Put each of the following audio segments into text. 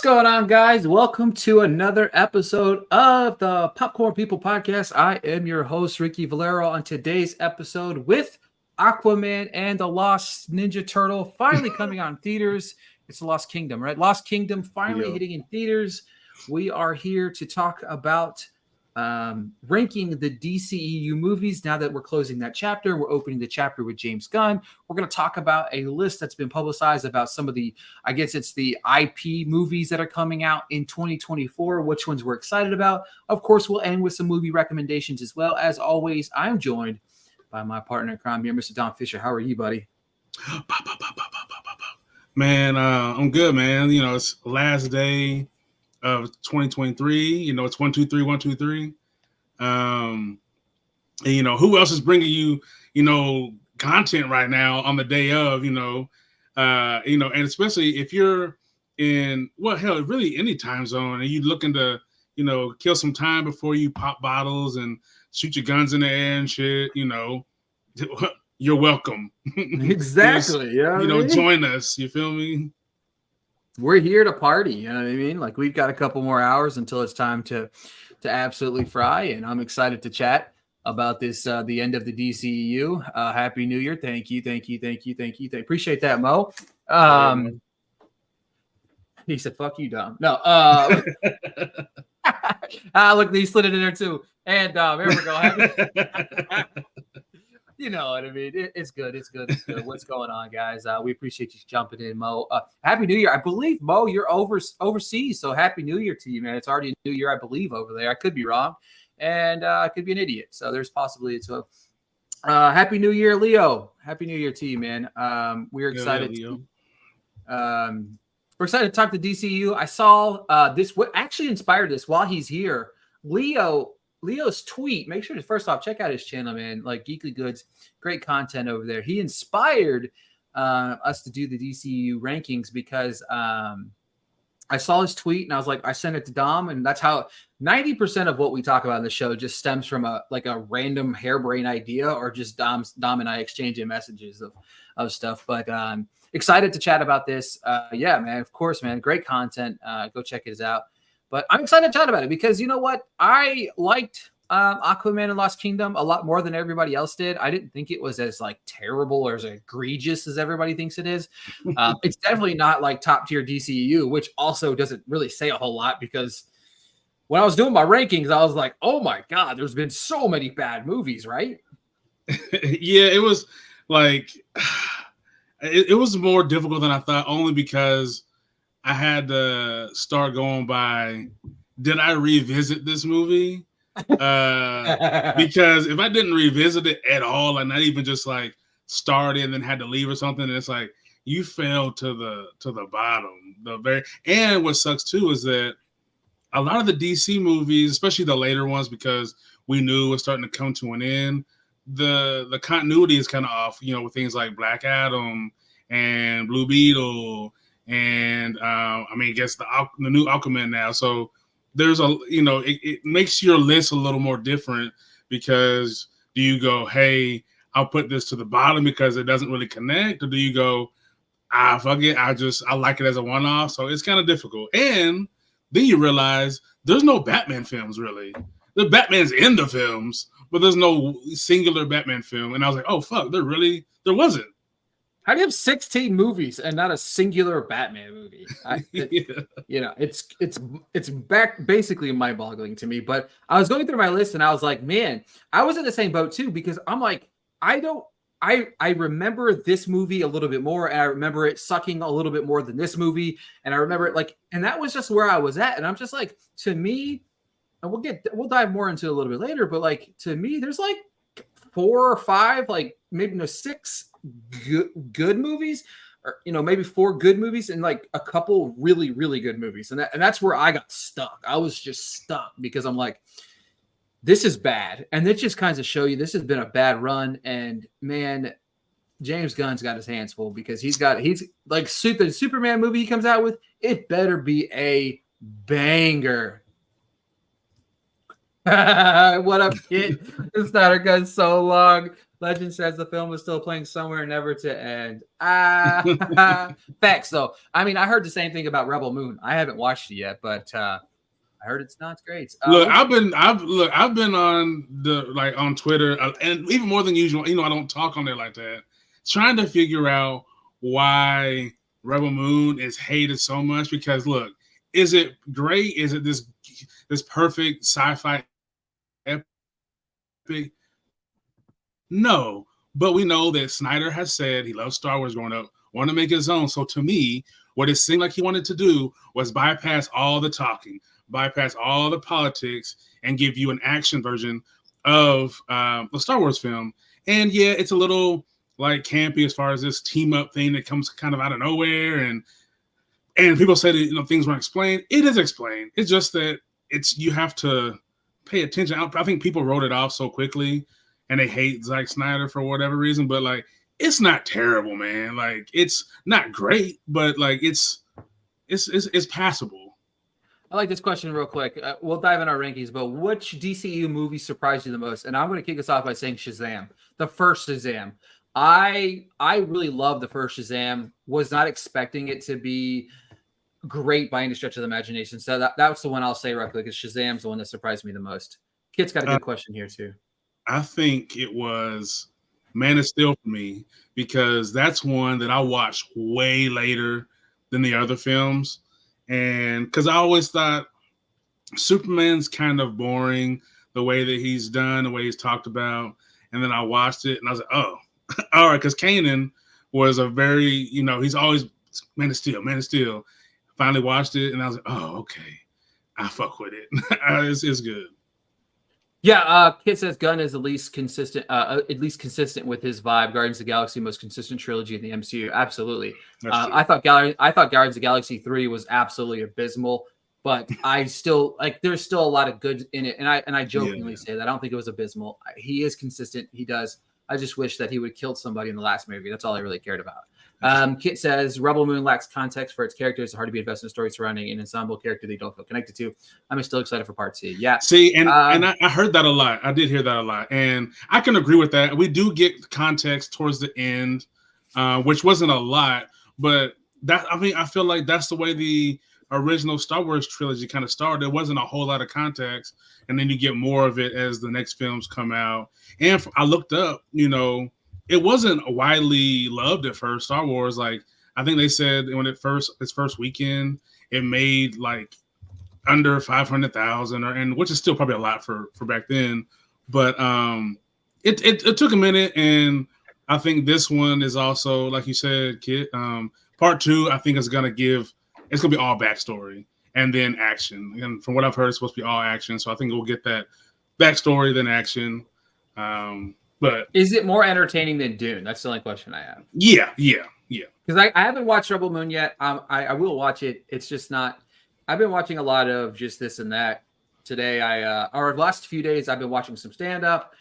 going on, guys? Welcome to another episode of the Popcorn People Podcast. I am your host, Ricky Valero, on today's episode with Aquaman and the Lost Ninja Turtle finally coming out in theaters. It's the Lost Kingdom, right? Lost Kingdom finally hitting in theaters. We are here to talk about ranking the DCEU movies. Now that we're closing that chapter, we're opening the chapter with James Gunn. We're going to talk about a list that's been publicized about some of the, I guess it's the IP movies that are coming out in 2024, which ones we're excited about. Of course, we'll end with some movie recommendations as well. As always, I'm joined by my partner in crime here, Mr. Don Fisher. How are you, buddy? Man, I'm good, man. You know, it's the last day of 2023. You know, it's 1, 2, 3, 1, 2, 3. And you know, who else is bringing you, content right now on the day of, and especially if you're in, well, hell, really any time zone and you looking to, kill some time before you pop bottles and shoot your guns in the air and shit, you're welcome. Exactly. Join us. You feel me? We're here to party, you know what I mean? Like, we've got a couple more hours until it's time to absolutely fry, and I'm excited to chat about this, the end of the DCEU. Happy New Year. Thank you. Appreciate that, Mo. He said, fuck you, Dom. No. Look, he slid it in there, too. And here we go. You know what I mean? It's good. What's going on, guys? We appreciate you jumping in, Mo. Happy New Year. I believe, Mo, you're overseas, so Happy New Year to you, man. It's already a New Year, I believe, over there. I could be wrong, and I could be an idiot, so there's possibly it's Happy New Year, Leo. Happy New Year to you, man. We're excited. We're excited to talk to DCU. I saw this. What actually inspired this while he's here, Leo's tweet. Make sure to first off check out his channel, man. Like Geekly Goods, great content over there. He inspired us to do the DCU rankings because I saw his tweet and I was like, I sent it to Dom, and that's how 90% of what we talk about in the show just stems from a random harebrained idea or just Dom and I exchanging messages of stuff. But excited to chat about this. Yeah, man. Of course, man. Great content. Go check it out. But I'm excited to chat about it because you know what? I liked Aquaman and Lost Kingdom a lot more than everybody else did. I didn't think it was as terrible or as egregious as everybody thinks it is. It's definitely not like top tier DCEU, which also doesn't really say a whole lot because when I was doing my rankings, I was like, oh my God, there's been so many bad movies, right? Yeah, it was like, it was more difficult than I thought, only because I had to start going by, did I revisit this movie? Because if I didn't revisit it at all, like not even just like started and then had to leave or something, and it's like you fell to the bottom. And what sucks too is that a lot of the DC movies, especially the later ones, because we knew it was starting to come to an end, the continuity is kind of off, with things like Black Adam and Blue Beetle. And I guess the new Aquaman now. So there's it makes your list a little more different because do you go, hey, I'll put this to the bottom because it doesn't really connect, or do you go, fuck it, I like it as a one-off. So it's kind of difficult. And then you realize there's no Batman films really. The Batman's in the films, but there's no singular Batman film. And I was like, oh fuck, there wasn't. How do you have 16 movies and not a singular Batman movie? It's back basically mind-boggling to me. But I was going through my list and I was like, man, I was in the same boat too because I'm like, I remember this movie a little bit more, and I remember it sucking a little bit more than this movie, and I remember it and that was just where I was at, and I'm just like, to me, and we'll dive more into it a little bit later, but to me, there's 4 or 5, maybe 6. Good movies, or maybe 4 good movies and a couple really, really good movies, and that's where I got stuck. I was just stuck because I'm like, this is bad, and it just kind of show you this has been a bad run. And man, James Gunn's got his hands full because he's like the Superman movie he comes out with, it better be a banger. What up, kid? The SnyderCut so long. Legend says the film is still playing somewhere, never to end. Facts, though. I mean, I heard the same thing about Rebel Moon. I haven't watched it yet, but I heard it's not great. Look, I've been on on Twitter, and even more than usual. I don't talk on there like that, trying to figure out why Rebel Moon is hated so much. Because look, is it great? Is it this perfect sci-fi epic? No, but we know that Snyder has said he loves Star Wars growing up, wanted to make his own. So to me, what it seemed like he wanted to do was bypass all the talking, bypass all the politics, and give you an action version of a Star Wars film. And yeah, it's a little like campy as far as this team up thing that comes kind of out of nowhere, and people say that things weren't explained. It is explained. It's just that you have to pay attention. I think people wrote it off so quickly, and they hate Zack Snyder for whatever reason. But like, it's not terrible, man. Like, it's not great, but like, it's passable. I like this question real quick. We'll dive in our rankings, but which DCEU movie surprised you the most? And I'm going to kick us off by saying Shazam, the first Shazam. I really love the first Shazam. Was not expecting it to be great by any stretch of the imagination. So that's the one I'll say right quick. Because Shazam's the one that surprised me the most. Kit's got a good question here too. I think it was Man of Steel for me, because that's one that I watched way later than the other films. And because I always thought Superman's kind of boring, the way that he's done, the way he's talked about. And then I watched it and I was like, oh, all right. Because Kanan was a very, he's always Man of Steel. Finally watched it and I was like, oh, okay. I fuck with it. It's good. Yeah, Kit says Gunn is at least consistent with his vibe. Guardians of the Galaxy, most consistent trilogy in the MCU. Absolutely. I thought Guardians of the Galaxy 3 was absolutely abysmal, but I still there's still a lot of good in it, and I jokingly say that I don't think it was abysmal. He is consistent. He does. I just wish that he would have killed somebody in the last movie. That's all I really cared about. Kit says Rebel Moon lacks context for its characters. It's hard to be invested in a story surrounding an ensemble character that you don't feel connected to. I'm still excited for part 2. Yeah. See, and I heard that a lot. I did hear that a lot. And I can agree with that. We do get context towards the end, which wasn't a lot, but I feel like that's the way the original Star Wars trilogy kind of started. There wasn't a whole lot of context, and then you get more of it as the next films come out. And I looked up, it wasn't widely loved at first. Star Wars, like I think they said when its first weekend, it made like under 500,000, and which is still probably a lot for back then. But it took a minute, and I think this one is also, like you said, Kit. Part 2, I think, is gonna be all backstory and then action. And from what I've heard, it's supposed to be all action. So I think we'll get that backstory then action. But is it more entertaining than Dune? That's the only question I have. Yeah. Because I haven't watched Rebel Moon yet. I will watch it. It's just not. I've been watching a lot of just this and that. Today, or the last few days, I've been watching some stand up.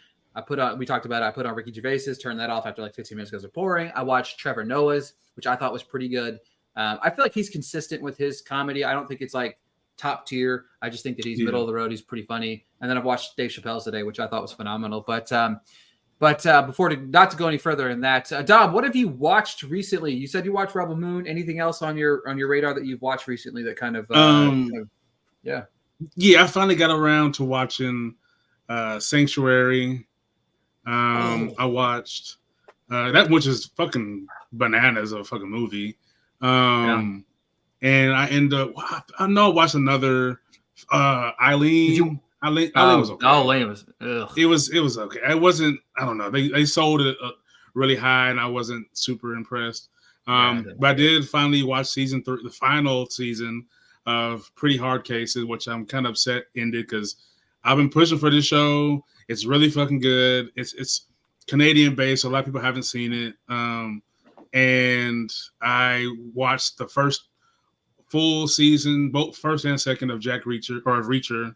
We talked about it. I put on Ricky Gervais's, turned that off after like 15 minutes because it's boring. I watched Trevor Noah's, which I thought was pretty good. I feel like he's consistent with his comedy. I don't think it's like top tier. I just think that he's middle of the road. He's pretty funny. And then I've watched Dave Chappelle's today, which I thought was phenomenal. But not to go any further in that, Dom, what have you watched recently? You said you watched Rebel Moon. Anything else on your radar that you've watched recently that kind of yeah, I finally got around to watching Sanctuary. I watched that, which is fucking bananas of a fucking movie. And I end up I watched another Eileen. Eileen was okay. Eileen was ugh. It was okay. It wasn't. I don't know. They sold it really high, and I wasn't super impressed. But I did finally watch season 3, the final season of Pretty Hard Cases, which I'm kind of upset ended because I've been pushing for this show. It's really fucking good. It's Canadian based, so a lot of people haven't seen it. And I watched the first full season, both first and second, of Reacher.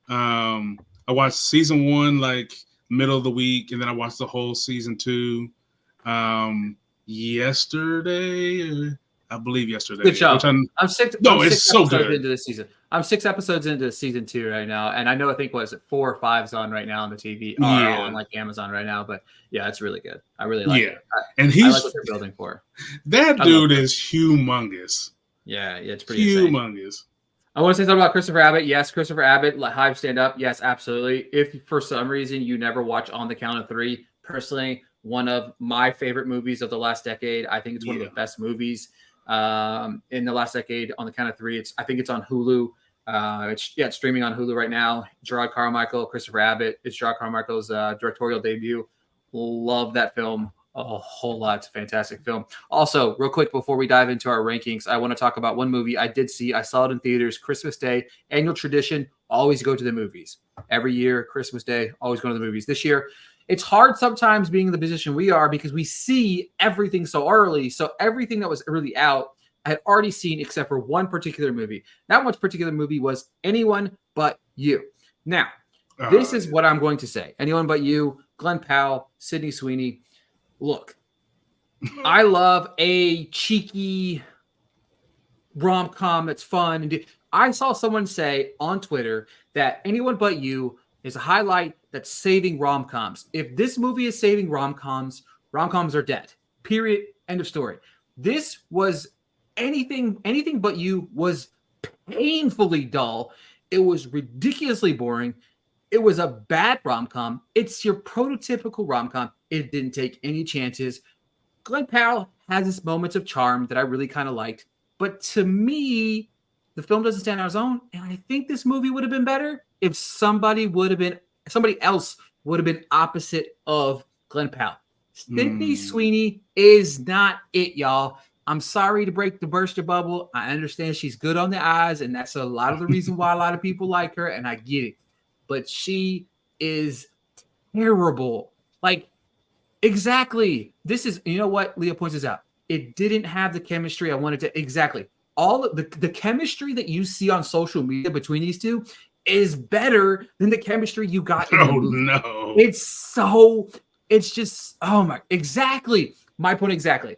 I watched season 1 like middle of the week, and then I watched the whole season 2 yesterday. I believe yesterday. Good show. Which I'm six. No, I'm it's six so episodes good. into this season. I'm 6 episodes into season 2 right now, and I know I think what is it 4 or 5's on right now on the TV or on like Amazon right now. But yeah, it's really good. I really like it. And I like what they're building for. That dude is humongous. Yeah, it's pretty insane. Humongous. I want to say something about Christopher Abbott. Yes, Christopher Abbott, let Hive stand up. Yes, absolutely. If for some reason you never watch On the Count of Three, personally, one of my favorite movies of the last decade. I think it's one of the best movies in the last decade. On the Count of Three, I think it's on Hulu. It's streaming on Hulu right now. Gerard Carmichael, Christopher Abbott. It's Gerard Carmichael's directorial debut. Love that film a whole lot. It's a fantastic film. Also, real quick before we dive into our rankings, I want to talk about one movie I did see. I saw it in theaters. Christmas Day, annual tradition. Always go to the movies every year. Christmas Day, always go to the movies. This year, it's hard sometimes being in the position we are because we see everything so early. So everything that was really out, I had already seen except for one particular movie. That one particular movie was Anyone But You. Now, this is what I'm going to say. Anyone But You, Glenn Powell, Sydney Sweeney. Look, I love a cheeky rom-com that's fun. I saw someone say on Twitter that Anyone But You is a highlight that's saving rom-coms. If this movie is saving rom-coms are dead. Period. End of story. This was anything but you was painfully dull. It was ridiculously boring. It was a bad rom-com. It's your prototypical rom-com. It didn't take any chances. Glenn Powell has its moments of charm that I really kind of liked. But to me, the film doesn't stand on its own. And I think this movie would have been better if somebody else would have been opposite of Glenn Powell. Sydney Sweeney is not it, y'all. I'm sorry to burst your bubble. I understand she's good on the eyes, and that's a lot of the reason why a lot of people like her, and I get it. But she is terrible. Like, exactly. This is, you know what? Leah points this out. It didn't have the chemistry I wanted to. Exactly. All of the chemistry that you see on social media between these two is better than the chemistry you got in the movie. No. It's just, exactly. My point exactly.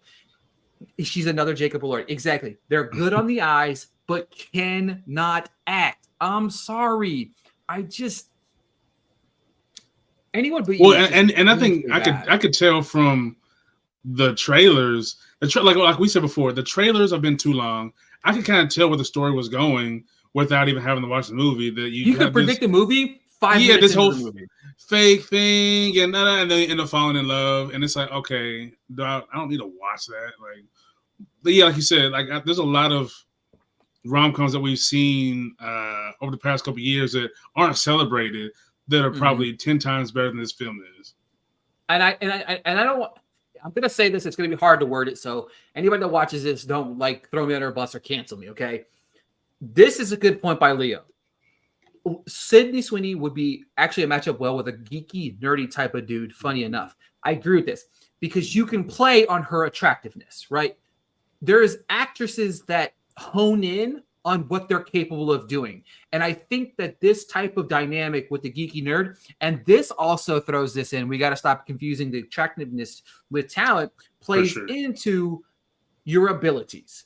She's another Jacob Elordi. Exactly. They're good on the eyes, but cannot act. I'm sorry. Anyone but you. Well, and I think I could tell from the trailers, like we said before, the trailers have been too long. I could kind of tell where the story was going without even having to watch the movie. That you could predict the movie 5 minutes this whole into the movie. Fake thing, and then they end up falling in love, and it's like, okay, I don't need to watch that. Like, but yeah, like you said, like there's a lot of rom-coms that we've seen over the past couple of years that aren't celebrated that are probably 10 times better than this film is. And I don't want. I'm gonna say this. It's gonna be hard to word it. So anybody that watches this, don't like throw me under a bus or cancel me. Okay. This is a good point by Leo. Sydney Sweeney would be actually a matchup well with a geeky, nerdy type of dude. Funny enough, I agree with this because you can play on her attractiveness, right? There's actresses that hone in on what they're capable of doing. And I think that this type of dynamic with the geeky nerd, and this also throws this in, we got to stop confusing the attractiveness with talent, plays into your abilities,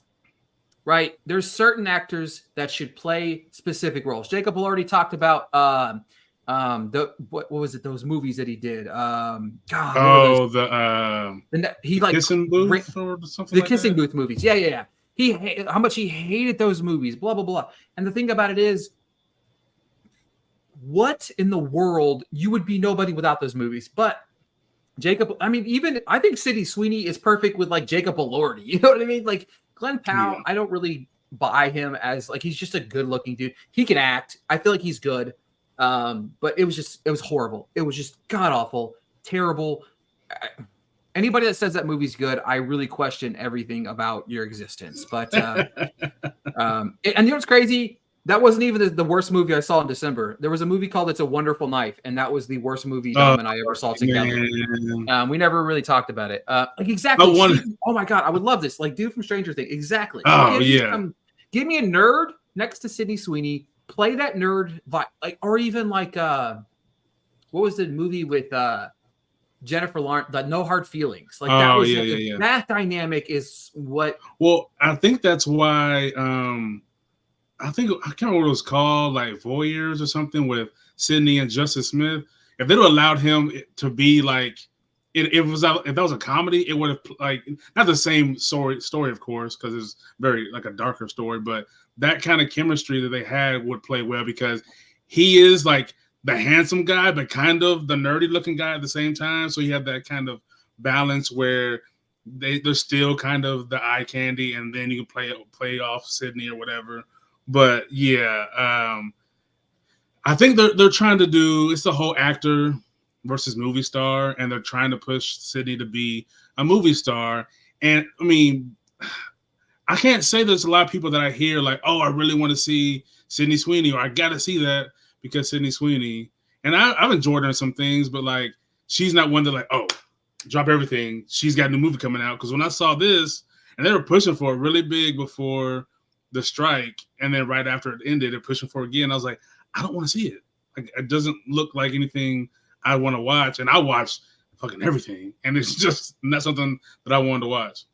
right? There's certain actors that should play specific roles. Jacob already talked about what was it? Those movies that he did. He like Kissing Booth or something. The Kissing Booth movies. Yeah. How much he hated those movies, blah, blah, blah. And the thing about it is, what in the world, you would be nobody without those movies. But Jacob, I think Sydney Sweeney is perfect with like Jacob Elordi. You know what I mean? Like Glenn Powell, I don't really buy him as like, he's just a good looking dude. He can act. I feel like he's good. But it was horrible. It was just god awful, terrible. Anybody that says that movie's good, I really question everything about your existence. But and you know what's crazy? That wasn't even the worst movie I saw in December. There was a movie called It's a Wonderful Knife, and that was the worst movie Dom and I ever saw together. We never really talked about it. Like exactly. Oh my god, I would love this. Like dude from Stranger Things. Exactly. Give me a nerd next to Sydney Sweeney. Play that nerd vibe, like, or even like what was the movie with Jennifer Lawrence, the No Hard Feelings. Like that Oh was yeah. that dynamic is what. Well, I think that's why. I can't remember what it was called, like Voyeurs or something with Sydney and Justice Smith. If they'd have allowed him to be like, if that was a comedy, it would have like not the same story of course, because it's very like a darker story, but that kind of chemistry that they had would play well because he is like the handsome guy, but kind of the nerdy looking guy at the same time. So you have that kind of balance where they're still kind of the eye candy, and then you can play off Sydney or whatever. But yeah, I think they're trying to do it's the whole actor versus movie star, and they're trying to push Sydney to be a movie star. And I mean, I can't say there's a lot of people that I hear like, oh, I really want to see Sydney Sweeney, or I got to see that because Sydney Sweeney. And I've enjoyed her in some things, but like she's not one that like, oh, drop everything. She's got a new movie coming out. Because when I saw this, and they were pushing for it really big before the strike, and then right after it ended, they're pushing for it again. I was like, I don't want to see it. Like, it doesn't look like anything I want to watch, and I watch fucking everything, and it's just not something that I wanted to watch.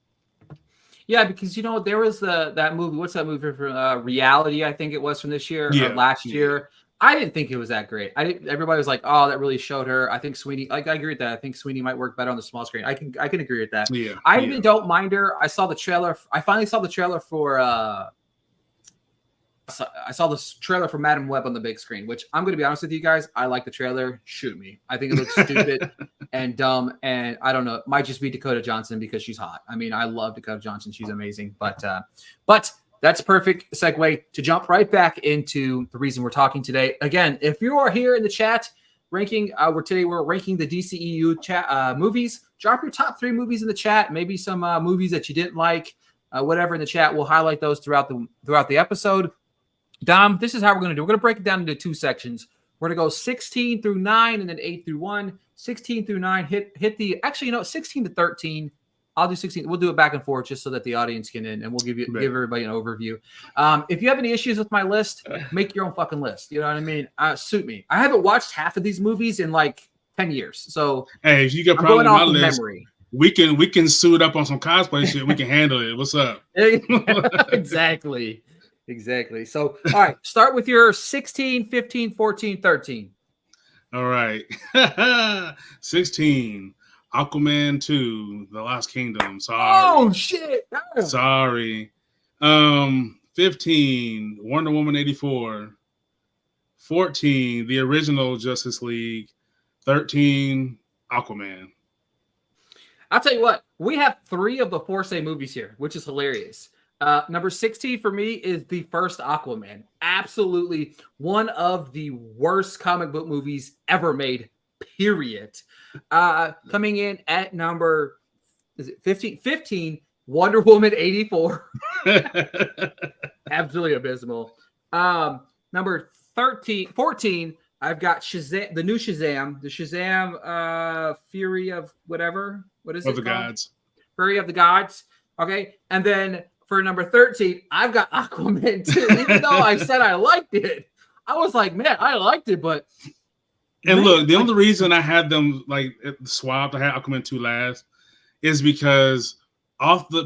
Yeah, because there was that movie. What's that movie for? Reality, I think it was from this year or last year. I didn't think it was that great. Everybody was like, "Oh, that really showed her." I think Sweeney. Like, I agree with that. I think Sweeney might work better on the small screen. I can agree with that. Yeah, I even don't mind her. I saw the trailer. I finally saw the trailer for. I saw this trailer for Madam Web on the big screen, which I'm going to be honest with you guys. I like the trailer. Shoot me. I think it looks stupid and dumb. And I don't know. It might just be Dakota Johnson because she's hot. I mean, I love Dakota Johnson. She's amazing. But that's perfect segue to jump right back into the reason we're talking today. Again, if you are here in the chat ranking, we're ranking the DCEU movies. Drop your top 3 movies in the chat. Maybe some movies that you didn't like, whatever in the chat. We'll highlight those throughout the episode. Dom, this is how we're going to do. We're going to break it down into 2 sections. We're going to go 16 through 9 and then 8 through 1. 16 through 9, hit the, actually, 16 to 13. I'll do 16. We'll do it back and forth just so that the audience can in, and we'll give everybody an overview. If you have any issues with my list, make your own fucking list. You know what I mean? Suit me. I haven't watched half of these movies in like 10 years. So hey, if you got problems with my list, memory. We can suit up on some cosplay shit. We can handle it. What's up? Exactly. So, all right, start with your 16, 15, 14, 13. All right. 16, Aquaman 2, The Lost Kingdom. Sorry. Oh, shit. No. Sorry. 15, Wonder Woman 84. 14, the original Justice League. 13, Aquaman. I'll tell you what. We have 3 of the Force movies here, which is hilarious. Number 16 for me is the first Aquaman. Absolutely one of the worst comic book movies ever made, period. Coming in at number 15, Wonder Woman 84. Absolutely abysmal. Number 14, I've got Shazam, the new Shazam, the Shazam Fury of whatever. What is it? Of the Gods. Fury of the Gods. Okay. And then for number 13, I've got Aquaman 2. Even though I said I liked it, I was like, man, I liked it, but. And look, the only reason I had them like swapped, I had Aquaman 2 last, is because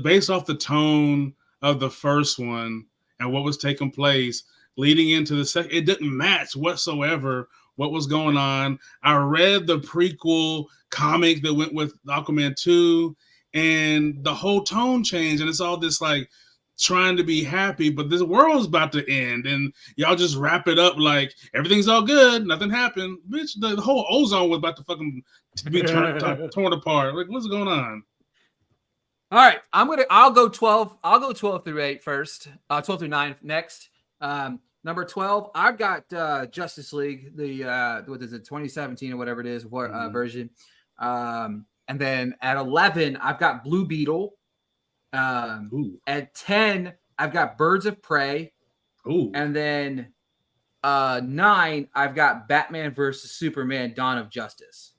based off the tone of the first one and what was taking place leading into the second, it didn't match whatsoever what was going on. I read the prequel comic that went with Aquaman 2, and the whole tone changed, and it's all this like trying to be happy, but this world's about to end, and y'all just wrap it up like everything's all good, nothing happened. Bitch, the whole ozone was about to fucking be torn apart. Like, what's going on? All right, I'll go 12. I'll go 12 through 8 first. 12 through 9 next. Number 12, I've got Justice League, the what is it, 2017 or whatever it is, version. And then at 11, I've got Blue Beetle. At 10, I've got Birds of Prey. Ooh. And then 9, I've got Batman versus Superman, Dawn of Justice.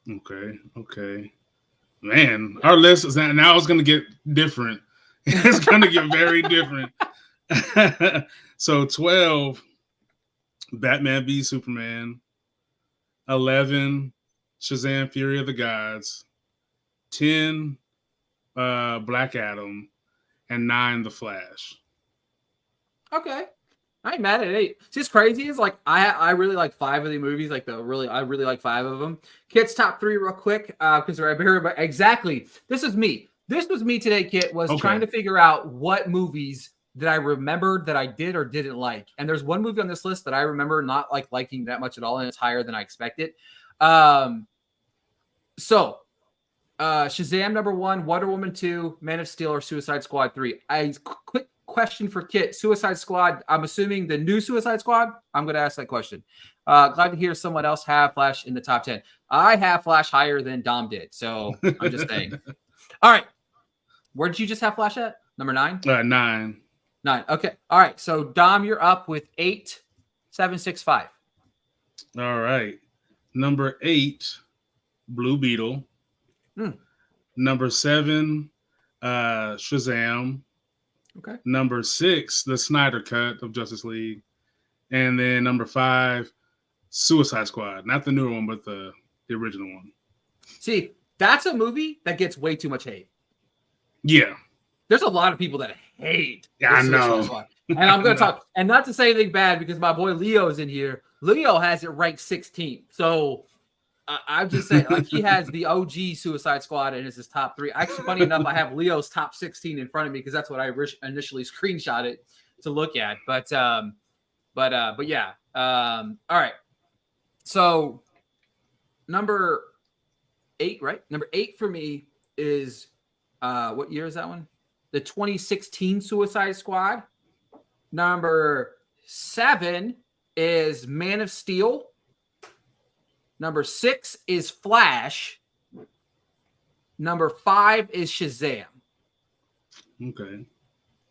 Okay. Man, our list is now it's going to get different. It's going to get very different. So 12, Batman v Superman. 11, Shazam: Fury of the Gods, 10 Black Adam, and 9 The Flash. Okay. I ain't mad at 8. See, it's crazy. Is like I really like 5 of the movies. Like I really like 5 of them. Kit's top 3 real quick because they're here. But exactly, this is me. This was me today. Kit was trying to figure out what movies that I remembered that I did or didn't like. And there's one movie on this list that I remember not liking that much at all, and it's higher than I expected. So Shazam number 1, Wonder Woman 2, Man of Steel, or Suicide Squad 3. Quick question for Kit. Suicide Squad, I'm assuming the new Suicide Squad? I'm going to ask that question. Glad to hear someone else have Flash in the top 10. I have Flash higher than Dom did, so I'm just saying. All right. Where did you just have Flash at? Number 9? 9. 9. Okay. All right. So Dom, you're up with 8, 7, 6, 5. All right. Number 8, Blue Beetle. Number 7, Shazam. Okay. Number 6, the Snyder Cut of Justice League. And then number 5, Suicide Squad. Not the newer one, but the original one. See, that's a movie that gets way too much hate. Yeah. There's a lot of people that hate. Yeah, I know. And I'm going to talk, and not to say anything bad because my boy Leo's in here. Leo has it ranked 16th. So I'm just saying, like, he has the OG Suicide Squad and it's his top 3. Actually, funny enough, I have Leo's top 16 in front of me because that's what I initially screenshotted to look at. But yeah. All right. So number 8, right? Number 8 for me is what year is that one? The 2016 Suicide Squad. Number 7 is Man of Steel. Number 6 is Flash. Number 5 is Shazam. Okay.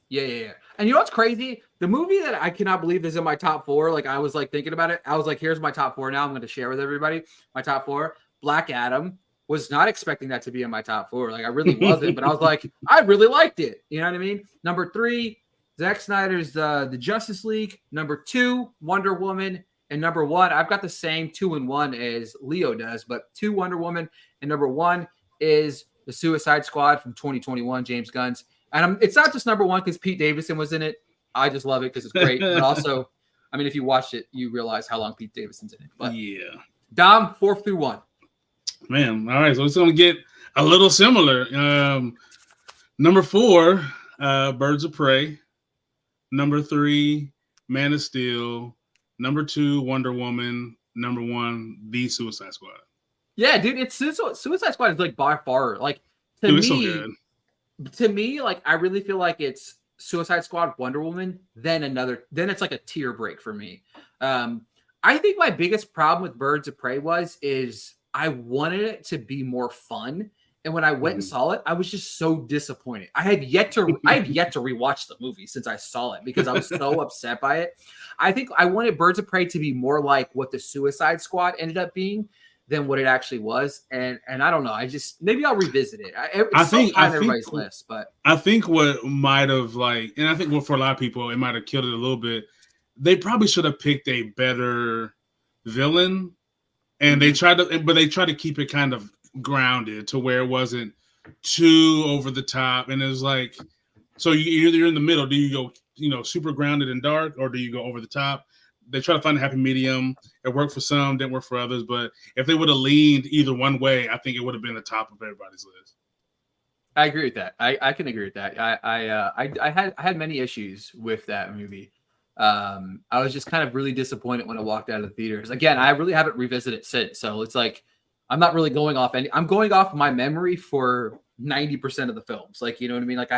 Yeah. And you know what's crazy? The movie that I cannot believe is in my top 4. Like, I was like thinking about it. I was like, here's my top 4 now. I'm going to share with everybody my top 4. Black Adam. Was not expecting that to be in my top 4. Like, I really wasn't, but I was like, I really liked it. You know what I mean? Number 3, Zack Snyder's the Justice League. Number 2, Wonder Woman. And number 1, I've got the same 2 and 1 as Leo does, but 2 Wonder Woman. And number 1 is the Suicide Squad from 2021, James Gunn's. And it's not just number 1 because Pete Davidson was in it. I just love it because it's great. But also, I mean, if you watched it, you realize how long Pete Davidson's in it. But yeah. Dom, 4 through 1. Man, all right, so it's going to get a little similar. Number 4, Birds of Prey. Number 3, Man of Steel. Number 2, Wonder Woman. Number 1, The Suicide Squad. Yeah, dude, it's Suicide Squad is like by far like to Dude, me. it's so good. To me, like I really feel like it's Suicide Squad, Wonder Woman, then it's like a tier break for me. I think my biggest problem with Birds of Prey is I wanted it to be more fun. And when I went and saw it, I was just so disappointed. I have yet to rewatch the movie since I saw it because I was so upset by it. I think I wanted Birds of Prey to be more like what the Suicide Squad ended up being than what it actually was. And I don't know. Maybe I'll revisit it. I think everybody's list, but I think what might have and I think for a lot of people, it might have killed it a little bit. They probably should have picked a better villain. And they tried to keep it kind of grounded to where it wasn't too over the top. And it was like, so you're in the middle. Do you go, super grounded and dark, or do you go over the top? They try to find a happy medium. It worked for some, didn't work for others. But if they would have leaned either one way, I think it would have been the top of everybody's list. I agree with that. I can agree with that. I had many issues with that movie. I was just kind of really disappointed when I walked out of the theaters. Again, I really haven't revisited it since. So it's like, I'm not really going off I'm going off my memory for 90% of the films. Like, you know what I mean? Like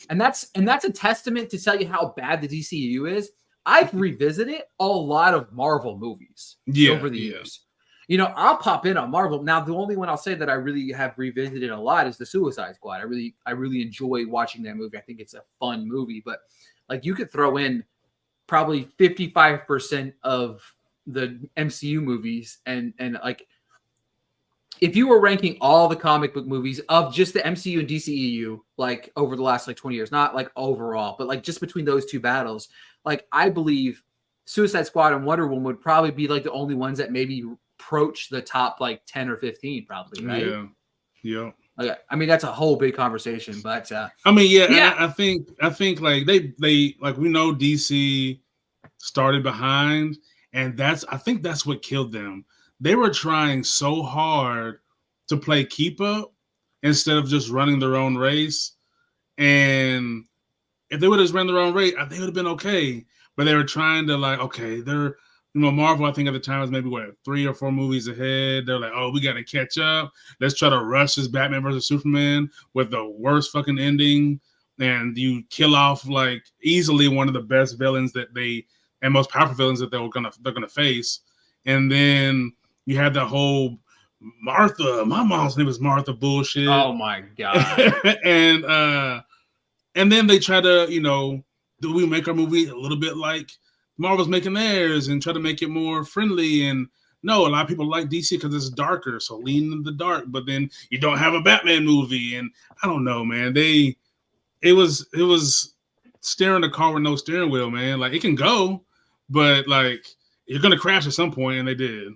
and that's a testament to tell you how bad the DCEU is. I've revisited a lot of Marvel movies over the years. I'll pop in on Marvel. Now, the only one I'll say that I really have revisited a lot is the Suicide Squad. I really enjoy watching that movie. I think it's a fun movie, but like you could throw in probably 55% of the MCU movies and like if you were ranking all the comic book movies of just the MCU and DCEU, like over the last 20 years, not like overall, but like just between those two battles, like I believe Suicide Squad and Wonder Woman would probably be like the only ones that maybe approach the top like 10 or 15 probably, right? Yeah. Okay. I mean, that's a whole big conversation, but I mean, yeah. I think like they like, we know DC started behind, and I think that's what killed them. They were trying so hard to play keep up instead of just running their own race. And if they would have just ran their own race, they would have been okay. But they were trying to like, okay, they're, Marvel, I think at the time was maybe 3 or 4 movies ahead. They're like, oh, we got to catch up. Let's try to rush this Batman versus Superman with the worst fucking ending. And you kill off like easily one of the best villains and most powerful villains that they're gonna face. And then you had the whole Martha, my mom's name is Martha bullshit. Oh my God. And then they try to, do we make our movie a little bit like Marvel's making theirs and try to make it more friendly? And no, a lot of people like DC because it's darker, so lean in the dark. But then you don't have a Batman movie, and I don't know, man. It was steering a car with no steering wheel, man. Like, it can go, but like, you're gonna crash at some point, and they did.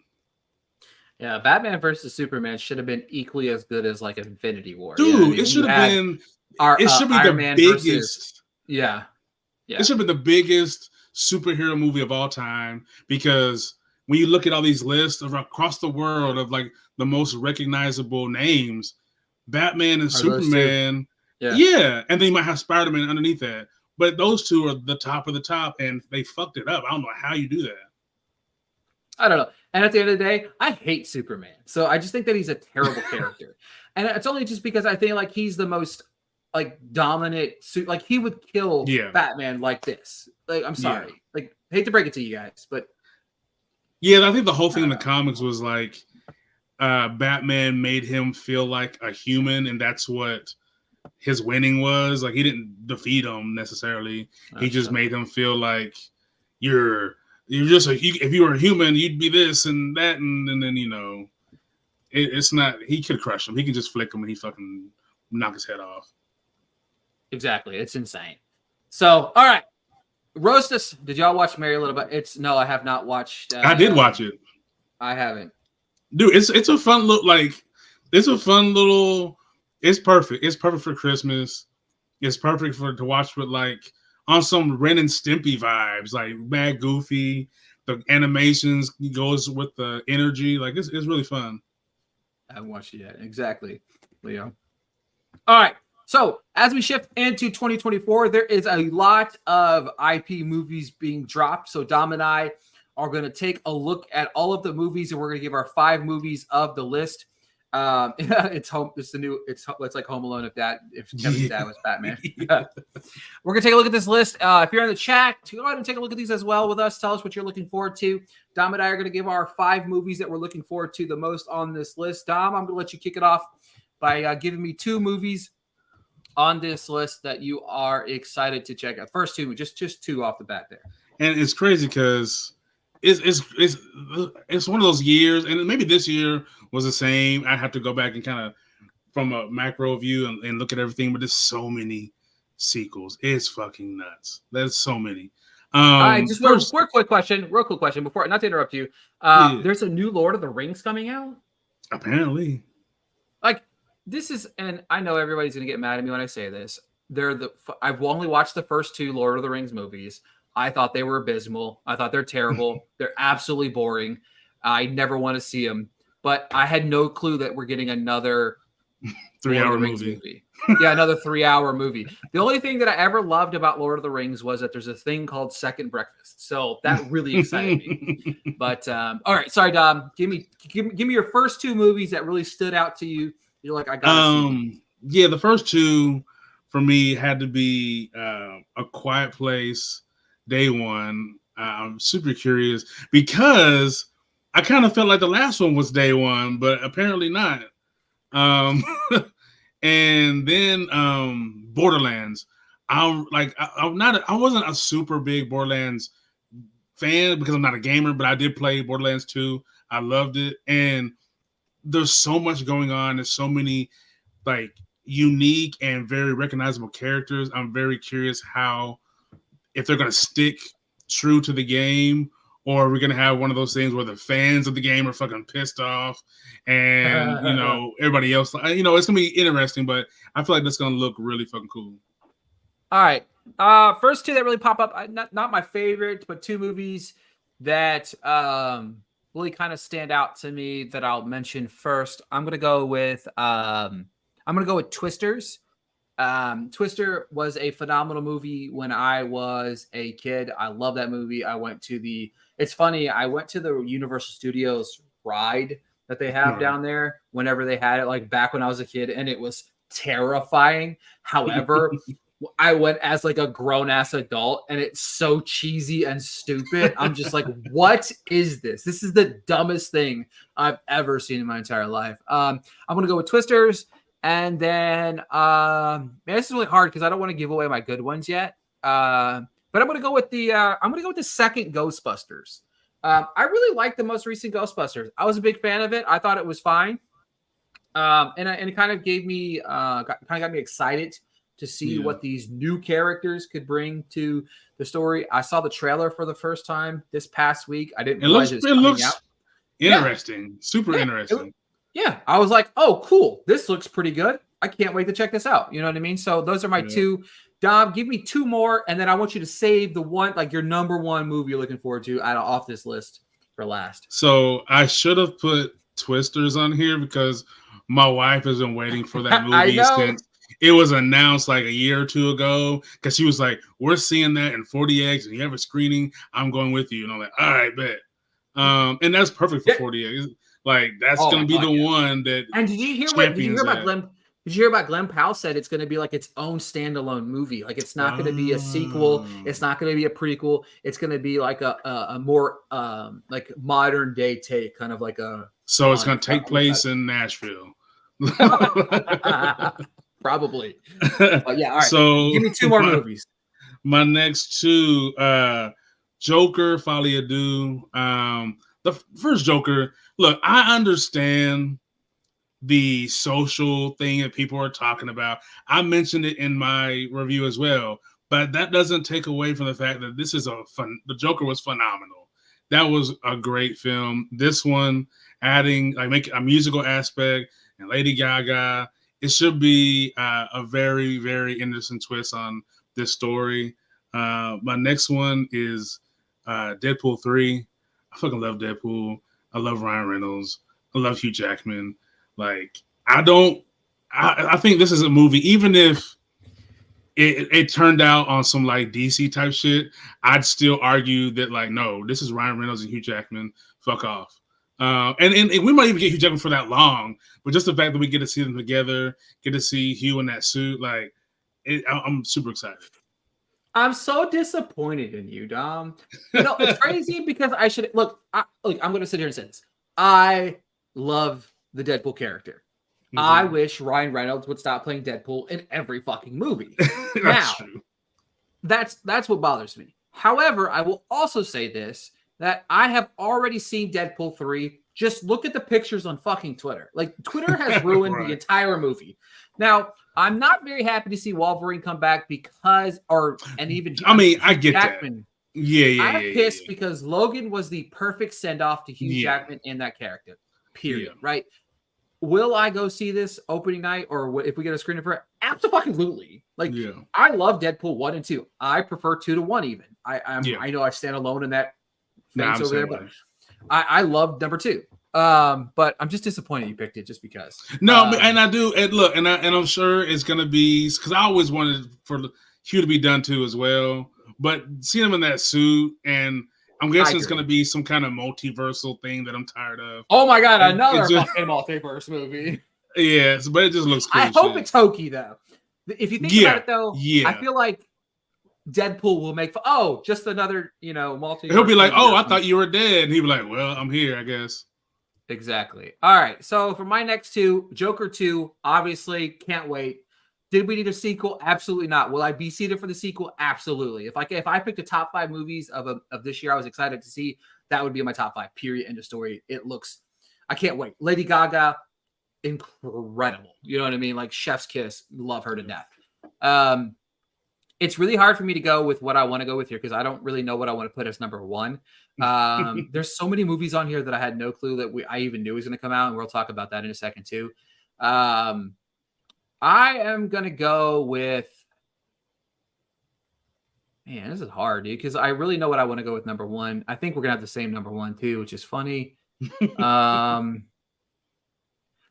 Yeah, Batman versus Superman should have been equally as good as like Infinity War. Dude, you know what I mean? it should have been. It should be Iron the Man biggest. Versus, yeah. It should be the biggest superhero movie of all time, because when you look at all these lists across the world of like the most recognizable names, Batman and Superman, yeah, and then you might have Spider-Man underneath that, but those two are the top of the top, and they fucked it up. I don't know how you do that. I don't know. And at the end of the day, I hate Superman, so I just think that he's a terrible character, and it's only just because I think like he's the most like dominant suit, like he would kill Batman like this. Like, I'm sorry, like, hate to break it to you guys, but I think the whole thing in the comics was like Batman made him feel like a human, and that's what his winning was. Like, he didn't defeat him necessarily. He just made him feel like you're just if you were a human, you'd be this and that, and then it's not. He could crush him. He could just flick him and he fucking knock his head off. Exactly. It's insane. So, all right. Roast us. Did y'all watch Mary Little? No, I have not watched. I did watch it. I haven't. Dude, it's a fun look. Like, it's a fun little. It's perfect. It's perfect for Christmas. It's perfect to watch with like on some Ren and Stimpy vibes, like mad goofy. The animations goes with the energy. Like, it's really fun. I haven't watched it yet. Exactly, Leo. All right. So as we shift into 2024, there is a lot of IP movies being dropped. So Dom and I are going to take a look at all of the movies, and we're going to give our 5 movies of the list. It's like Home Alone if Kevin's dad was Batman. We're going to take a look at this list. If you're in the chat, go ahead and take a look at these as well with us. Tell us what you're looking forward to. Dom and I are going to give our 5 movies that we're looking forward to the most on this list. Dom, I'm going to let you kick it off by giving me 2 movies on this list that you are excited to check out. First 2, just 2 off the bat there. And it's crazy because it's one of those years, and maybe this year was the same. I have to go back and kind of from a macro view and look at everything, but there's so many sequels. It's fucking nuts. There's so many. Just real quick question before, not to interrupt you. There's a new Lord of the Rings coming out. Apparently. Like, this is, and I know everybody's going to get mad at me when I say this. I've only watched the first 2 Lord of the Rings movies. I thought they were abysmal. I thought they're terrible. They're absolutely boring. I never want to see them. But I had no clue that we're getting another 3-hour movie. Yeah, another 3-hour movie. The only thing that I ever loved about Lord of the Rings was that there's a thing called Second Breakfast. So that really excited me. But all right, sorry, Dom. Give me your first 2 movies that really stood out to you. You're like, I gotta see. Yeah, the first 2 for me had to be A Quiet Place, Day One. I'm super curious because I kind of felt like the last one was Day One, but apparently not. And then Borderlands. I wasn't a super big Borderlands fan because I'm not a gamer, but I did play Borderlands 2. I loved it, and there's so much going on. There's so many like unique and very recognizable characters. I'm very curious if they're going to stick true to the game or we're gonna have one of those things where the fans of the game are fucking pissed off, and everybody else. It's gonna be interesting, but I feel like that's gonna look really fucking cool. All right, first two that really pop up. Not my favorite, but two movies that really kind of stand out to me that I'll mention first. I'm gonna go with Twisters. Twister was a phenomenal movie when I was a kid. I love that movie. It's funny, I went to the Universal Studios ride that they have down there whenever they had it, like back when I was a kid, and it was terrifying. However, I went as like a grown-ass adult, and it's so cheesy and stupid. I'm just like, what is this? This is the dumbest thing I've ever seen in my entire life. I'm gonna go with Twisters. And then, this is really hard because I don't want to give away my good ones yet. But I'm going to go with the second Ghostbusters. I really liked the most recent Ghostbusters. I was a big fan of it. I thought it was fine. And it kind of got me excited to see what these new characters could bring to the story. I saw the trailer for the first time this past week. I didn't realize it was coming out. Interesting. Super interesting. Yeah, I was like, oh, cool. This looks pretty good. I can't wait to check this out. You know what I mean? So those are my two. Dom, give me two more, and then I want you to save the one, like your number one movie you're looking forward to off this list for last. So I should have put Twisters on here because my wife has been waiting for that movie since it was announced like a year or two ago, because she was like, we're seeing that in 40X, and you have a screening, I'm going with you. And I'm like, all right, bet. And that's perfect for 40X. Like that's gonna be the one that. And did you hear about Glenn? Did you hear about Glenn Powell said it's gonna be like its own standalone movie? Like it's not gonna be a sequel. It's not gonna be a prequel. It's gonna be like a more like modern day take, kind of like a. So it's gonna take place in Nashville. Probably. But yeah. All right. So give me two more movies. My next two, Joker, Folie à Deux. The first Joker. Look, I understand the social thing that people are talking about. I mentioned it in my review as well, but that doesn't take away from the fact that this is the Joker was phenomenal. That was a great film. This one, adding make a musical aspect and Lady Gaga, it should be a very, very interesting twist on this story. My next one is Deadpool 3. I fucking love Deadpool. I love Ryan Reynolds. I love Hugh Jackman. Like, I think this is a movie, even if it turned out on some like DC type shit, I'd still argue that like, no, this is Ryan Reynolds and Hugh Jackman. Fuck off. And we might even get Hugh Jackman for that long, but just the fact that we get to see them together, get to see Hugh in that suit, like, I'm super excited. I'm so disappointed in you, Dom. It's crazy because I should look. I'm going to sit here and say this. I love the Deadpool character. Mm-hmm. I wish Ryan Reynolds would stop playing Deadpool in every fucking movie. That's what bothers me. However, I will also say this, that I have already seen Deadpool 3. Just look at the pictures on fucking Twitter. Like, Twitter has ruined the entire movie. Now, I'm not very happy to see Wolverine come back I get Jackman. That. Yeah. I'm pissed because Logan was the perfect send-off to Hugh Jackman in that character. Period. Right? Will I go see this opening night, or if we get a screening for it? Absolutely. Like, I love Deadpool 1 and 2. I prefer 2 to 1 even. I know I stand alone in that face over there, but I love number 2. But I'm just disappointed you picked it just because. No, and I do. And look, and I'm sure it's gonna be, because I always wanted for Hugh to be done too as well. But seeing him in that suit, and I'm guessing it's gonna be some kind of multiversal thing that I'm tired of. Oh my god, another fucking multiverse movie. Yes, but it just looks cool. I hope it's hokey though. If you think about it though, I feel like Deadpool will make just another, multiverse. He'll be like, I thought you were dead. And he'll be like, well, I'm here, I guess. Exactly. All right. So for my next two, Joker 2, obviously can't wait. Did we need a sequel? Absolutely not. Will I be seated for the sequel? Absolutely. If I picked the top 5 movies of this year I was excited to see, that would be my top 5. Period. End of story. I can't wait. Lady Gaga, incredible. You know what I mean? Like chef's kiss. Love her to death. It's really hard for me to go with what I want to go with here because I don't really know what I want to put as number one. There's so many movies on here that I had no clue that I even knew was going to come out, and we'll talk about that in a second too. I am going to go with, man, this is hard, dude, because I really know what I want to go with number one. I think we're going to have the same number one too, which is funny.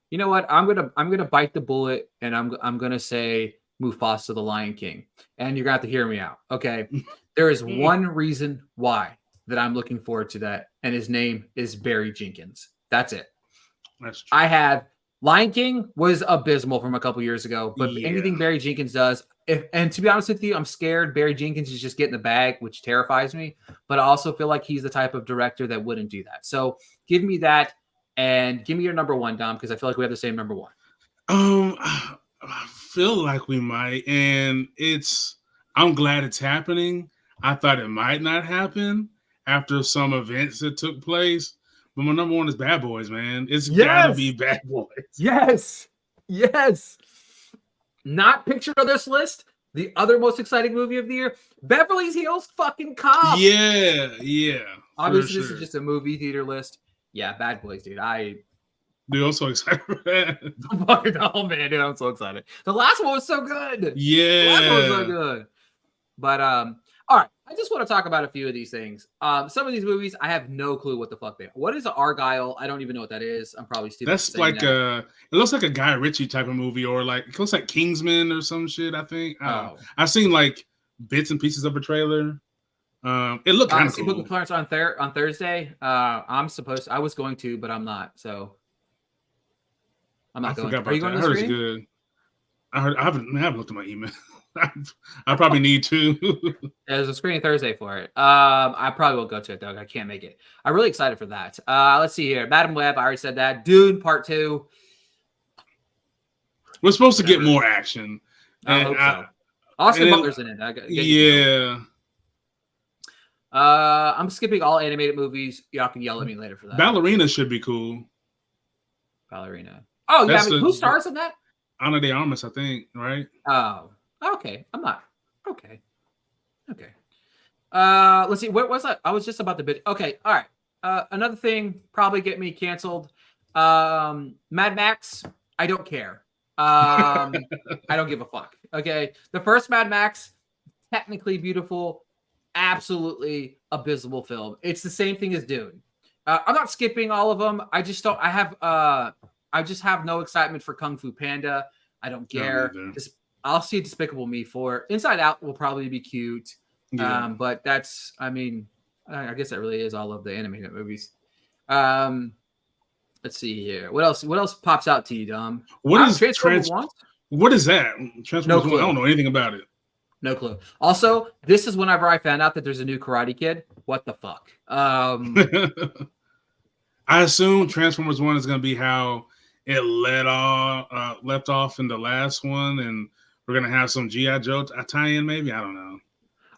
You know what? I'm gonna bite the bullet, and I'm gonna say Mufasa, the Lion King, and you're gonna have to hear me out. Okay, there is one reason why that I'm looking forward to that, and his name is Barry Jenkins. That's it. That's true. I have Lion King was abysmal from a couple years ago, but anything Barry Jenkins does, and to be honest with you, I'm scared Barry Jenkins is just getting the bag, which terrifies me. But I also feel like he's the type of director that wouldn't do that. So give me that. And give me your number one, Dom, because I feel like we have the same number one. I feel like we might, and I'm glad it's happening. I thought it might not happen after some events that took place, but my number one is Bad Boys, man. It's gotta be Bad Boys. Yes. Not pictured on this list. The other most exciting movie of the year, Beverly Hills fucking Cop. Yeah. Obviously, this is just a movie theater list. Yeah, Bad Boys, dude. Dude, I'm so excited for that. Oh, man, dude, I'm so excited. The last one was so good. Yeah. The last one was so good. But, all right. I just want to talk about a few of these things. Some of these movies, I have no clue what the fuck they are. What is Argyle? I don't even know what that is. I'm probably stupid. That's like it looks like a Guy Ritchie type of movie, or like, it looks like Kingsman or some shit, I think. I've seen like bits and pieces of a trailer. It looked kind of cool. Book Clarence on Thursday. I was going to, but I'm not. So I'm not going. Are you going to the screening? Good. I haven't looked at my email. I probably need to. There's a screening Thursday for it. I probably will go to it, Doug. I can't make it. I'm really excited for that. Let's see here. Madam Web, I already said that. Dune Part 2. We're supposed to get more action. I hope so. Austin Butler's in it. I'm skipping all animated movies. Y'all can yell at me later for that. Ballerina should be cool. Ballerina. Oh, yeah. Who stars in that? Ana de Armas, I think, right? Oh, okay. I'm not. Okay. Let's see. What was that? I was just about to bid. Okay. All right. Another thing probably get me canceled. Mad Max. I don't care. I don't give a fuck. Okay. The first Mad Max, technically beautiful. Absolutely abysmal film. It's the same thing as Dune. I'm not skipping all of them. I just don't. I just have no excitement for Kung Fu Panda. I don't care. I'll see Despicable Me 4. Inside Out will probably be cute. Yeah. But that's. I mean, I guess that really is all of the animated movies. Let's see here. What else? What else pops out to you, Dom? What is Transformers 1? What is that? Transformers 1. I don't know anything about it. No clue. Also, this is whenever I found out that there's a new Karate Kid. What the fuck? I assume Transformers 1 is going to be how it left off in the last one, and we're going to have some G.I. Joe tie-in maybe? I don't know.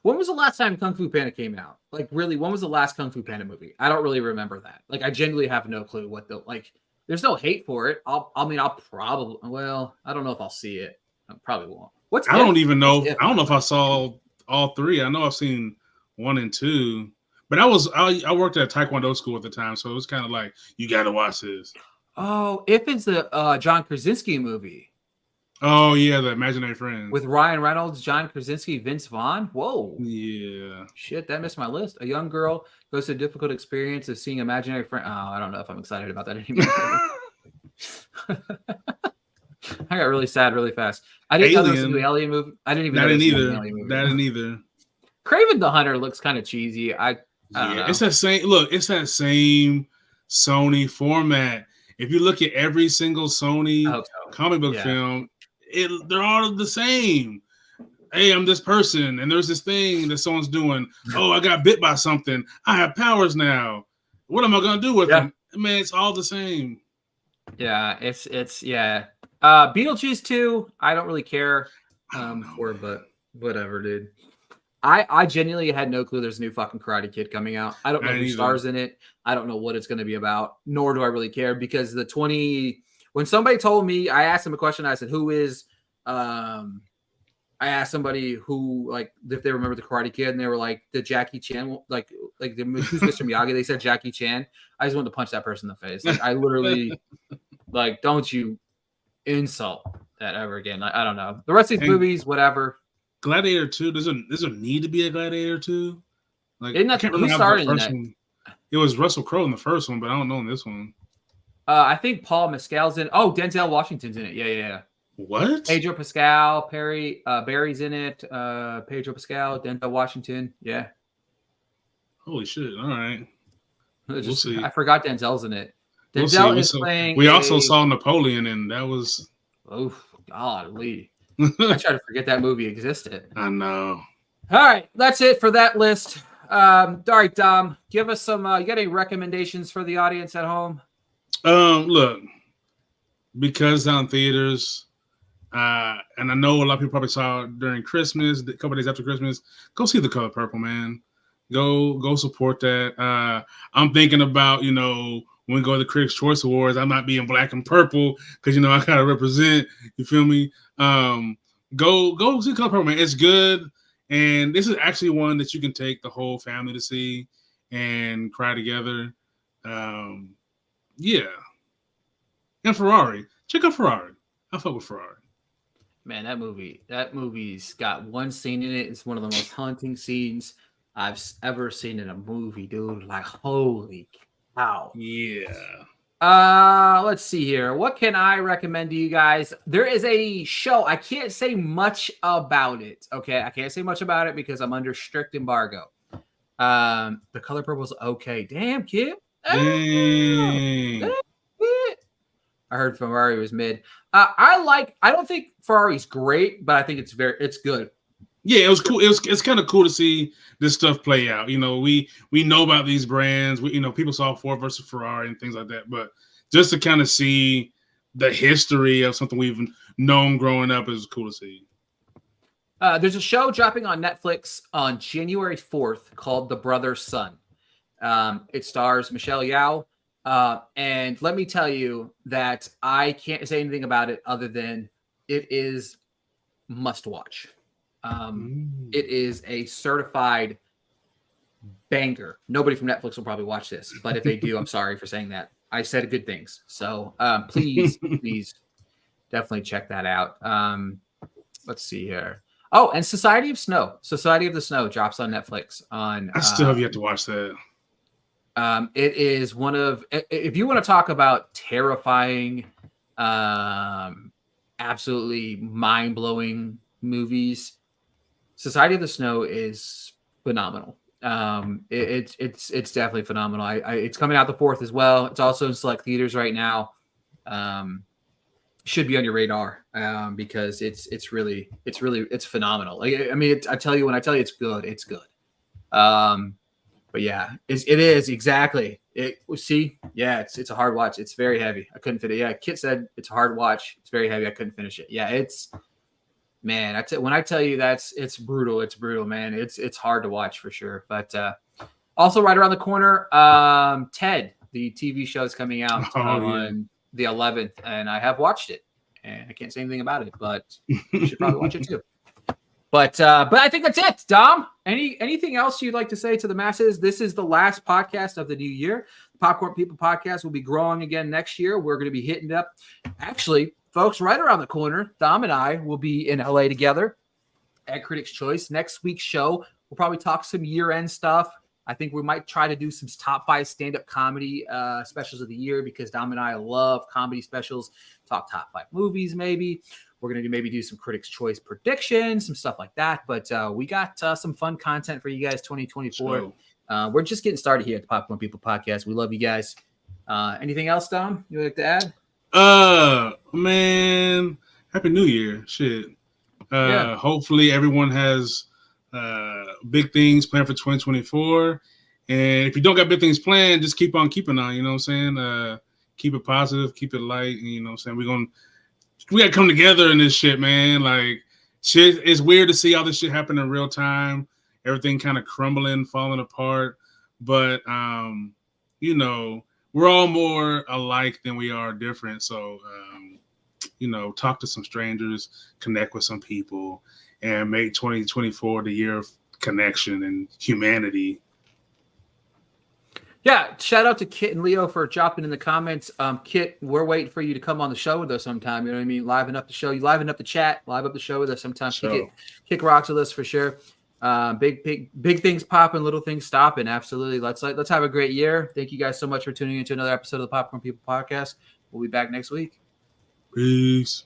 When was the last time Kung Fu Panda came out? Like, really, when was the last Kung Fu Panda movie? I don't really remember that. Like, I genuinely have no clue what there's no hate for it. I'll probably, I don't know if I'll see it. I probably won't. I don't even know. I don't know if I saw all three. I know I've seen 1 and 2, but I worked at a Taekwondo school at the time, so it was kind of like, you got to watch this. Oh, if it's the John Krasinski movie. Oh yeah, the Imaginary Friends with Ryan Reynolds, John Krasinski, Vince Vaughn. Whoa. Yeah. Shit, that missed my list. A young girl goes through a difficult experience of seeing imaginary friends. Oh, I don't know if I'm excited about that anymore. I got really sad really fast. I didn't know there was a new Alien movie. I didn't even know there was an Alien movie. That didn't either. Kraven the Hunter looks kind of cheesy. I don't know. It's that same look. It's that same Sony format. If you look at every single Sony comic book film, they're all the same. Hey, I'm this person, and there's this thing that someone's doing. Oh, I got bit by something. I have powers now. What am I gonna do with them? Man, it's all the same. Yeah, it's Beetlejuice 2, I don't really care for, but whatever, dude. I genuinely had no clue there's a new fucking Karate Kid coming out. I don't know who stars in it. I don't know what it's going to be about, nor do I really care, because when somebody told me, I asked them a question, I said, who is I asked somebody who like if they remember the Karate Kid, and they were like the Jackie Chan, like who's Mr. Miyagi? They said Jackie Chan. I just wanted to punch that person in the face. Like I literally, like, don't you insult that ever again. I don't know. The rest of these movies, whatever. Gladiator 2, does there need to be a Gladiator 2? Like, I can't remember how the first one. It was Russell Crowe in the first one, but I don't know in this one. I think Paul Mescal's in. Oh, Denzel Washington's in it. Yeah. What? Pedro Pascal, Barry's in it. Pedro Pascal, Denzel Washington. Yeah. Holy shit! All right. We'll see. I forgot Denzel's in it. Denzel is playing. We also saw Napoleon, and that was. Oh, golly. I try to forget that movie existed. I know. All right, that's it for that list. All right, Dom, give us some. You got any recommendations for the audience at home? Look, because on theaters, and I know a lot of people probably saw it during Christmas, a couple days after Christmas. Go see The Color Purple, man. Go support that. I'm thinking about, when we go to the Critics' Choice Awards, I might be in black and purple because I gotta represent. You feel me? Go see Color Purple, man. It's good, and this is actually one that you can take the whole family to see and cry together. Yeah. And Ferrari. Check out Ferrari. I fuck with Ferrari. Man, that movie's got one scene in it. It's one of the most haunting scenes I've ever seen in a movie, dude. Like, holy cow. Yeah. Let's see here. What can I recommend to you guys? There is a show. I can't say much about it. Okay. I can't say much about it because I'm under strict embargo. The Color Purple's okay. Damn, kid. Dang. I heard Ferrari was mid. I don't think Ferrari's great, but I think it's good. Yeah, it was cool. It's kind of cool to see this stuff play out. We know about these brands. People saw Ford versus Ferrari and things like that. But just to kind of see the history of something we've known growing up is cool to see. There's a show dropping on Netflix on January 4th called The Brother's Son. It stars Michelle Yeoh. And let me tell you that I can't say anything about it other than it is must watch. It is a certified banger. Nobody from Netflix will probably watch this, but if they do, I'm sorry for saying that. I said good things. So please definitely check that out. Let's see here. Oh, and Society of the Snow drops on Netflix on. I still have yet to watch that. It is one of, if you want to talk about terrifying, absolutely mind-blowing movies, Society of the Snow is phenomenal. It's definitely phenomenal. It's coming out the 4th as well. It's also in select theaters right now. Should be on your radar because it's phenomenal. I tell you, when I tell you it's good, it's good. But yeah, it is exactly. It's a hard watch. It's very heavy. I couldn't fit it. Yeah, Kit said it's a hard watch. It's very heavy. I couldn't finish it. Yeah, when I tell you it's brutal. It's brutal, man. It's hard to watch for sure. But also right around the corner, Ted, the TV show is coming out on the 11th, and I have watched it, and I can't say anything about it, but you should probably watch it too. But I think that's it, Dom. Anything else you'd like to say to the masses? This is the last podcast of the new year. The Popcorn People podcast will be growing again next year. We're going to be hitting up. Actually, folks, right around the corner, Dom and I will be in LA together at Critics' Choice. Next week's show, we'll probably talk some year-end stuff. I think we might try to do some top 5 stand-up comedy specials of the year because Dom and I love comedy specials. Talk top 5 movies, maybe. We're going to maybe do some Critics' Choice predictions, some stuff like that. But we got some fun content for you guys 2024. We're just getting started here at the Popcorn People podcast. We love you guys. Anything else, Dom, you'd like to add? Man, Happy New Year. Shit. Hopefully everyone has big things planned for 2024. And if you don't got big things planned, just keep on keeping on, you know what I'm saying? Keep it positive, keep it light, and you know what I'm saying? We got to come together in this shit, man. Like, shit, it's weird to see all this shit happen in real time. Everything kind of crumbling, falling apart. But, we're all more alike than we are different. So, talk to some strangers, connect with some people, and make 2024 the year of connection and humanity. Yeah, shout out to Kit and Leo for dropping in the comments. Kit, we're waiting for you to come on the show with us sometime. You know what I mean? Liven up the show. You liven up the chat, live up the show with us sometime. Sure. Kick rocks with us for sure. Big things popping, little things stopping. Absolutely. Let's have a great year. Thank you guys so much for tuning into another episode of the Popcorn People Podcast. We'll be back next week. Peace.